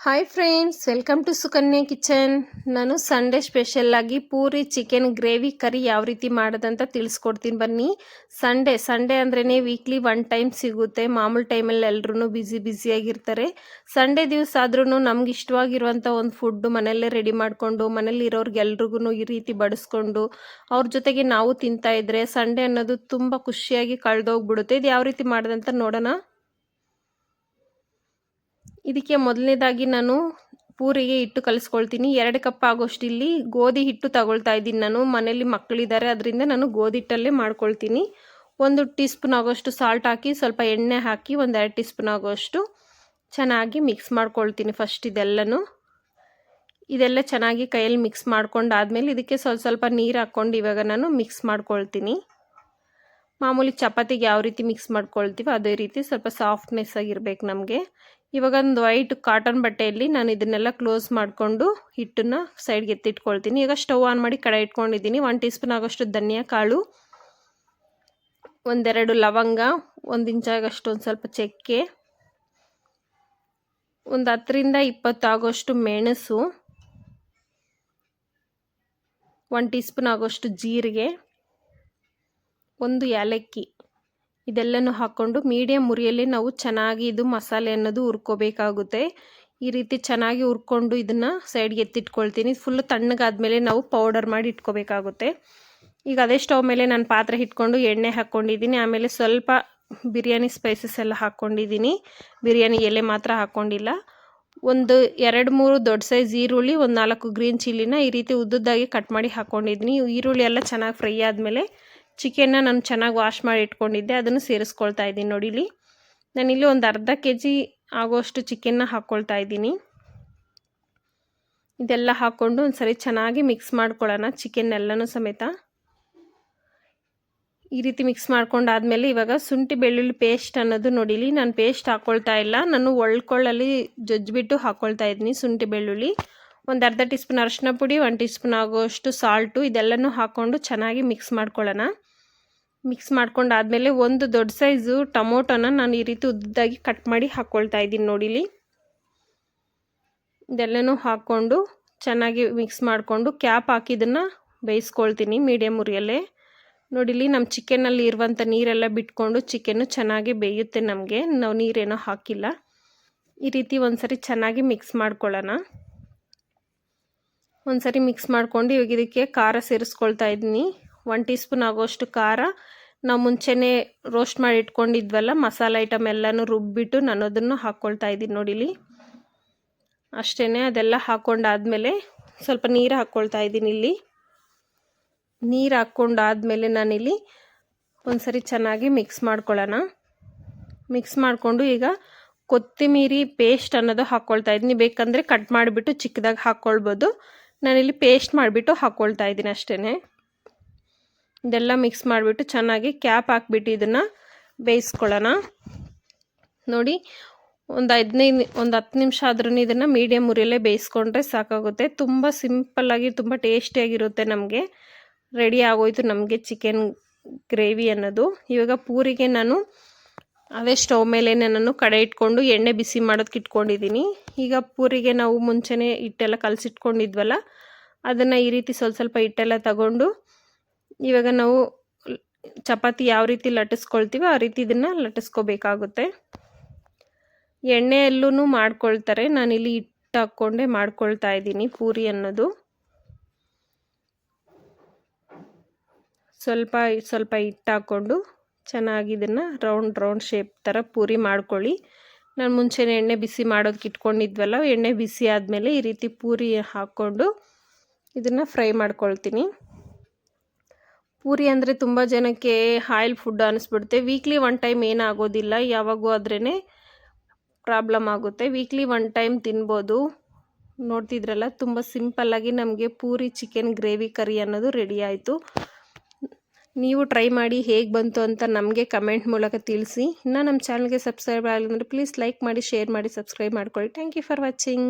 Hi friends, welcome to Sukanya kitchen. ನಾನು Sunday special ಆಗಿ puri chicken gravy ಕರಿ ಯಾವ ರೀತಿ ಮಾಡೋದಂತ ತಿಳಿಸ್ಕೊಡ್ತೀನಿ ಬನ್ನಿ. ಸಂಡೇ ಅಂದ್ರೇ ವೀಕ್ಲಿ ಒನ್ ಟೈಮ್ ಸಿಗುತ್ತೆ. ಮಾಮೂಲು ಟೈಮಲ್ಲಿ ಎಲ್ಲರೂ ಬ್ಯುಸಿಯಾಗಿರ್ತಾರೆ. ಸಂಡೇ ದಿವಸ ಆದ್ರೂ ನಮ್ಗೆ ಇಷ್ಟವಾಗಿರುವಂಥ ಒಂದು ಫುಡ್ಡು ಮನೆಯಲ್ಲೇ ರೆಡಿ ಮಾಡಿಕೊಂಡು ಮನೇಲಿ ಇರೋರ್ಗೆಲ್ರಿಗೂ ಈ ರೀತಿ ಬಡಿಸ್ಕೊಂಡು ಅವ್ರ ಜೊತೆಗೆ ನಾವು ತಿಂತಾ ಇದ್ರೆ ಸಂಡೇ ಅನ್ನೋದು ತುಂಬ ಖುಷಿಯಾಗಿ ಕಳೆದೋಗ್ಬಿಡುತ್ತೆ. ಇದು ಯಾವ ರೀತಿ ಮಾಡೋದಂತ ನೋಡೋಣ. ಇದಕ್ಕೆ ಮೊದಲನೇದಾಗಿ ನಾನು ಪೂರಿಗೆ ಹಿಟ್ಟು ಕಲಿಸ್ಕೊಳ್ತೀನಿ. 2 ಕಪ್ ಆಗೋಷ್ಟು ಇಲ್ಲಿ ಗೋಧಿ ಹಿಟ್ಟು ತಗೊಳ್ತಾ ಇದ್ದೀನಿ. ನಾನು ಮನೇಲಿ ಮಕ್ಕಳಿದ್ದಾರೆ, ಅದರಿಂದ ನಾನು ಗೋಧಿ ಹಿಟ್ಟಲ್ಲೇ ಮಾಡ್ಕೊಳ್ತೀನಿ. 1 ಟೀ ಸ್ಪೂನ್ ಆಗೋಷ್ಟು ಸಾಲ್ಟ್ ಹಾಕಿ ಸ್ವಲ್ಪ ಎಣ್ಣೆ ಹಾಕಿ 2 ಟೀ ಸ್ಪೂನ್ ಆಗೋಷ್ಟು ಚೆನ್ನಾಗಿ ಮಿಕ್ಸ್ ಮಾಡ್ಕೊಳ್ತೀನಿ. ಫಸ್ಟ್ ಇದೆಲ್ಲ ಚೆನ್ನಾಗಿ ಕೈಯಲ್ಲಿ ಮಿಕ್ಸ್ ಮಾಡ್ಕೊಂಡಾದ್ಮೇಲೆ ಇದಕ್ಕೆ ಸ್ವಲ್ಪ ನೀರು ಹಾಕ್ಕೊಂಡು ಇವಾಗ ನಾನು ಮಿಕ್ಸ್ ಮಾಡ್ಕೊಳ್ತೀನಿ. ಮಾಮೂಲಿ ಚಪಾತಿಗೆ ಯಾವ ರೀತಿ ಮಿಕ್ಸ್ ಮಾಡ್ಕೊಳ್ತೀವೋ ಅದೇ ರೀತಿ ಸ್ವಲ್ಪ ಸಾಫ್ಟ್ನೆಸ್ ಆಗಿರ್ಬೇಕು ನಮಗೆ. ಇವಾಗ ಒಂದು ವೈಟ್ ಕಾಟನ್ ಬಟ್ಟೆಯಲ್ಲಿ ನಾನು ಇದನ್ನೆಲ್ಲ ಕ್ಲೋಸ್ ಮಾಡಿಕೊಂಡು ಹಿಟ್ಟನ್ನು ಸೈಡ್ಗೆ ಎತ್ತಿಟ್ಕೊಳ್ತೀನಿ. ಈಗ ಸ್ಟವ್ ಆನ್ ಮಾಡಿ ಕಡೆ ಇಟ್ಕೊಂಡಿದ್ದೀನಿ. 1 ಟೀ ಸ್ಪೂನ್ ಆಗೋಷ್ಟು ಧನಿಯಾ ಕಾಳು, 1-2 ಲವಂಗ, 1 ಇಂಚಾಗಷ್ಟು ಒಂದು ಸ್ವಲ್ಪ ಚಕ್ಕೆ, ಒಂದು 10ರಿಂದ 20 ಆಗೋಷ್ಟು ಮೆಣಸು, 1 ಟೀ ಸ್ಪೂನ್ ಆಗೋಷ್ಟು ಜೀರಿಗೆ, 1 ಏಲಕ್ಕಿ, ಇದೆಲ್ಲನೂ ಹಾಕ್ಕೊಂಡು ಮೀಡಿಯಂ ಉರಿಯಲ್ಲಿ ನಾವು ಚೆನ್ನಾಗಿ ಇದು ಮಸಾಲೆ ಅನ್ನೋದು ಹುರ್ಕೋಬೇಕಾಗುತ್ತೆ. ಈ ರೀತಿ ಚೆನ್ನಾಗಿ ಹುರ್ಕೊಂಡು ಇದನ್ನು ಸೈಡ್ಗೆ ಎತ್ತಿಟ್ಕೊಳ್ತೀನಿ. ಫುಲ್ಲು ತಣ್ಣಗಾದ್ಮೇಲೆ ನಾವು ಪೌಡರ್ ಮಾಡಿ ಇಟ್ಕೋಬೇಕಾಗುತ್ತೆ. ಈಗ ಅದೇ ಸ್ಟವ್ ಮೇಲೆ ನಾನು ಪಾತ್ರೆ ಇಟ್ಕೊಂಡು ಎಣ್ಣೆ ಹಾಕ್ಕೊಂಡಿದ್ದೀನಿ. ಆಮೇಲೆ ಸ್ವಲ್ಪ ಬಿರಿಯಾನಿ ಸ್ಪೈಸಸ್ ಎಲ್ಲ ಹಾಕ್ಕೊಂಡಿದ್ದೀನಿ. ಬಿರಿಯಾನಿ ಎಲೆ ಮಾತ್ರ ಹಾಕ್ಕೊಂಡಿಲ್ಲ. 2-3 ದೊಡ್ಡ ಸೈಜ್ ಈರುಳ್ಳಿ, 4 ಗ್ರೀನ್ ಚಿಲ್ಲಿನ ಈ ರೀತಿ ಉದ್ದುದ್ದಾಗಿ ಕಟ್ ಮಾಡಿ ಹಾಕ್ಕೊಂಡಿದ್ದೀನಿ. ಈರುಳ್ಳಿ ಎಲ್ಲ ಚೆನ್ನಾಗಿ ಫ್ರೈ ಆದಮೇಲೆ ಚಿಕನ್ನ ನಾನು ಚೆನ್ನಾಗಿ ವಾಶ್ ಮಾಡಿ ಇಟ್ಕೊಂಡಿದ್ದೆ, ಅದನ್ನು ಸೇರಿಸ್ಕೊಳ್ತಾ ಇದ್ದೀನಿ. ನೋಡಿ ಇಲ್ಲಿ ನಾನಿಲ್ಲಿ ಒಂದು ಅರ್ಧ kg ಆಗೋಷ್ಟು ಚಿಕನ್ನ ಹಾಕ್ಕೊಳ್ತಾ ಇದ್ದೀನಿ. ಇದೆಲ್ಲ ಹಾಕ್ಕೊಂಡು ಒಂದ್ಸರಿ ಚೆನ್ನಾಗಿ ಮಿಕ್ಸ್ ಮಾಡ್ಕೊಳ್ಳೋಣ ಚಿಕನ್ನೆಲ್ಲನೂ ಸಮೇತ. ಈ ರೀತಿ ಮಿಕ್ಸ್ ಮಾಡ್ಕೊಂಡಾದ್ಮೇಲೆ ಇವಾಗ ಶುಂಠಿ ಬೆಳ್ಳುಳ್ಳಿ ಪೇಸ್ಟ್ ಅನ್ನೋದು ನೋಡಿಲಿ ನಾನು ಪೇಸ್ಟ್ ಹಾಕ್ಕೊಳ್ತಾ ಇಲ್ಲ, ನಾನು ಒಳ್ಕೊಳ್ಳಲ್ಲಿ ಜಜ್ಜಿಬಿಟ್ಟು ಹಾಕ್ಕೊಳ್ತಾ ಇದ್ದೀನಿ. ಶುಂಠಿ ಬೆಳ್ಳುಳ್ಳಿ, ಒಂದು ಅರ್ಧ ಟೀ ಸ್ಪೂನ್ ಅರಿಶಿನ ಪುಡಿ, 1 ಟೀ ಸ್ಪೂನ್ ಆಗೋಷ್ಟು ಸಾಲ್ಟು, ಇದೆಲ್ಲನೂ ಹಾಕ್ಕೊಂಡು ಚೆನ್ನಾಗಿ ಮಿಕ್ಸ್ ಮಾಡ್ಕೊಳ್ಳೋಣ. ಮಿಕ್ಸ್ ಮಾಡ್ಕೊಂಡಾದ್ಮೇಲೆ 1 ದೊಡ್ಡ ಸೈಜು ಟೊಮೊಟೊನ ನಾನು ಈ ರೀತಿ ಉದ್ದಾಗಿ ಕಟ್ ಮಾಡಿ ಹಾಕ್ಕೊಳ್ತಾ ಇದ್ದೀನಿ. ನೋಡಿಲಿ ಇದೆಲ್ಲನೂ ಹಾಕ್ಕೊಂಡು ಚೆನ್ನಾಗಿ ಮಿಕ್ಸ್ ಮಾಡಿಕೊಂಡು ಕ್ಯಾಪ್ ಹಾಕಿ ಇದನ್ನು ಬೇಯಿಸ್ಕೊಳ್ತೀನಿ ಮೀಡಿಯಮ್ ಉರಿಯಲ್ಲೇ. ನೋಡಿಲಿ ನಮ್ಮ ಚಿಕನ್ನಲ್ಲಿ ಇರುವಂಥ ನೀರೆಲ್ಲ ಬಿಟ್ಕೊಂಡು ಚಿಕನ್ನು ಚೆನ್ನಾಗಿ ಬೇಯುತ್ತೆ. ನಮಗೆ ನಾವು ನೀರೇನೋ ಹಾಕಿಲ್ಲ. ಈ ರೀತಿ ಒಂದ್ಸರಿ ಚೆನ್ನಾಗಿ ಮಿಕ್ಸ್ ಮಾಡ್ಕೊಳ್ಳೋಣ. ಒಂದ್ಸರಿ ಮಿಕ್ಸ್ ಮಾಡ್ಕೊಂಡು ಇವಾಗ ಇದಕ್ಕೆ ಖಾರ ಸೇರಿಸ್ಕೊಳ್ತಾ ಇದ್ದೀನಿ. 1 ಟೀ ಸ್ಪೂನ್ ಆಗೋಷ್ಟು ಖಾರ, ನಾವು ಮುಂಚೆನೇ ರೋಸ್ಟ್ ಮಾಡಿ ಇಟ್ಕೊಂಡಿದ್ವಲ್ಲ ಮಸಾಲೆ ಐಟಮ್ ಎಲ್ಲನೂ ರುಬ್ಬಿಟ್ಟು ನಾನು ಅದನ್ನು ಹಾಕ್ಕೊಳ್ತಾ ಇದ್ದೀನಿ. ನೋಡಿಲಿ ಅಷ್ಟೇ, ಅದೆಲ್ಲ ಹಾಕ್ಕೊಂಡಾದ್ಮೇಲೆ ಸ್ವಲ್ಪ ನೀರು ಹಾಕ್ಕೊಳ್ತಾ ಇದ್ದೀನಿ. ಇಲ್ಲಿ ನೀರು ಹಾಕ್ಕೊಂಡಾದ್ಮೇಲೆ ನಾನಿಲ್ಲಿ ಒಂದ್ಸರಿ ಚೆನ್ನಾಗಿ ಮಿಕ್ಸ್ ಮಾಡ್ಕೊಳ್ಳೋಣ. ಮಿಕ್ಸ್ ಮಾಡಿಕೊಂಡು ಈಗ ಕೊತ್ತಂಬರಿ ಪೇಸ್ಟ್ ಅನ್ನೋದು ಹಾಕ್ಕೊಳ್ತಾ ಇದ್ದೀನಿ. ಬೇಕಂದರೆ ಕಟ್ ಮಾಡಿಬಿಟ್ಟು ಚಿಕ್ಕದಾಗಿ ಹಾಕ್ಕೊಳ್ಬೋದು. ನಾನಿಲ್ಲಿ ಪೇಸ್ಟ್ ಮಾಡಿಬಿಟ್ಟು ಹಾಕ್ಕೊಳ್ತಾ ಇದ್ದೀನಿ ಅಷ್ಟೇ. ಇದೆಲ್ಲ ಮಿಕ್ಸ್ ಮಾಡಿಬಿಟ್ಟು ಚೆನ್ನಾಗಿ ಕ್ಯಾಪ್ ಹಾಕ್ಬಿಟ್ಟು ಇದನ್ನು ಬೇಯಿಸ್ಕೊಳ್ಳೋಣ. ನೋಡಿ ಒಂದು 10 ನಿಮಿಷ ಆದ್ರೂ ಇದನ್ನು ಮೀಡಿಯಮ್ ಉರಿಯಲ್ಲೇ ಬೇಯಿಸ್ಕೊಂಡ್ರೆ ಸಾಕಾಗುತ್ತೆ. ತುಂಬ ಸಿಂಪಲ್ಲಾಗಿ ತುಂಬ ಟೇಸ್ಟಿಯಾಗಿರುತ್ತೆ. ನಮಗೆ ರೆಡಿ ಆಗೋಯ್ತು ನಮಗೆ ಚಿಕನ್ ಗ್ರೇವಿ ಅನ್ನೋದು. ಇವಾಗ ಪೂರಿಗೆ ನಾನು ಅದೇ ಸ್ಟವ್ ಮೇಲೆ ನಾನು ಕಡೆ ಇಟ್ಕೊಂಡು ಎಣ್ಣೆ ಬಿಸಿ ಮಾಡೋದಕ್ಕೆ ಇಟ್ಕೊಂಡಿದ್ದೀನಿ. ಈಗ ಪೂರಿಗೆ ನಾವು ಮುಂಚೆನೇ ಹಿಟ್ಟೆಲ್ಲ ಕಲಸಿಟ್ಕೊಂಡಿದ್ವಲ್ಲ ಅದನ್ನು ಈ ರೀತಿ ಸ್ವಲ್ಪ ಹಿಟ್ಟೆಲ್ಲ ತಗೊಂಡು ಇವಾಗ ನಾವು ಚಪಾತಿ ಯಾವ ರೀತಿ ಲಟ್ಟಿಸ್ಕೊಳ್ತೀವೋ ಆ ರೀತಿ ಇದನ್ನು ಲಟ್ಟಿಸ್ಕೋಬೇಕಾಗುತ್ತೆ. ಎಣ್ಣೆಯಲ್ಲೂ ಮಾಡ್ಕೊಳ್ತಾರೆ, ನಾನಿಲ್ಲಿ ಹಿಟ್ಟು ಹಾಕ್ಕೊಂಡೇ ಮಾಡ್ಕೊಳ್ತಾ ಇದ್ದೀನಿ ಪೂರಿ ಅನ್ನೋದು. ಸ್ವಲ್ಪ ಹಿಟ್ಟು ಹಾಕ್ಕೊಂಡು ಚೆನ್ನಾಗಿ ಇದನ್ನು ರೌಂಡ್ ಶೇಪ್ ಥರ ಪೂರಿ ಮಾಡ್ಕೊಳ್ಳಿ. ನಾನು ಮುಂಚೆನೇ ಎಣ್ಣೆ ಬಿಸಿ ಮಾಡೋದಕ್ಕೆ ಇಟ್ಕೊಂಡಿದ್ವಲ್ಲ, ಎಣ್ಣೆ ಬಿಸಿ ಆದಮೇಲೆ ಈ ರೀತಿ ಪೂರಿ ಹಾಕ್ಕೊಂಡು ಇದನ್ನು ಫ್ರೈ ಮಾಡ್ಕೊಳ್ತೀನಿ. ಪೂರಿ ಅಂದರೆ ತುಂಬ ಜನಕ್ಕೆ ಆಯಿಲ್ ಫುಡ್ ಅನ್ನಿಸ್ಬಿಡುತ್ತೆ. ವೀಕ್ಲಿ 1 ಟೈಮ್ ಏನಾಗೋದಿಲ್ಲ, ಯಾವಾಗೂ ಆದ್ರೇ ಪ್ರಾಬ್ಲಮ್ ಆಗುತ್ತೆ. ವೀಕ್ಲಿ 1 ಟೈಮ್ ತಿನ್ಬೋದು. ನೋಡ್ತಿದ್ರಲ್ಲ ತುಂಬ ಸಿಂಪಲ್ಲಾಗಿ ನಮಗೆ ಪೂರಿ ಚಿಕನ್ ಗ್ರೇವಿ ಕರಿ ಅನ್ನೋದು ರೆಡಿ ಆಯಿತು. ನೀವು ಟ್ರೈ ಮಾಡಿ ಹೇಗೆ ಬಂತು ಅಂತ ನಮಗೆ ಕಮೆಂಟ್ ಮೂಲಕ ತಿಳಿಸಿ. ಇನ್ನು ನಮ್ಮ ಚಾನಲ್ಗೆ ಸಬ್ಸ್ಕ್ರೈಬ್ ಆಗಿಲ್ಲ ಅಂದರೆ ಪ್ಲೀಸ್ ಲೈಕ್ ಮಾಡಿ, ಶೇರ್ ಮಾಡಿ, ಸಬ್ಸ್ಕ್ರೈಬ್ ಮಾಡ್ಕೊಳ್ಳಿ. Thank you for watching.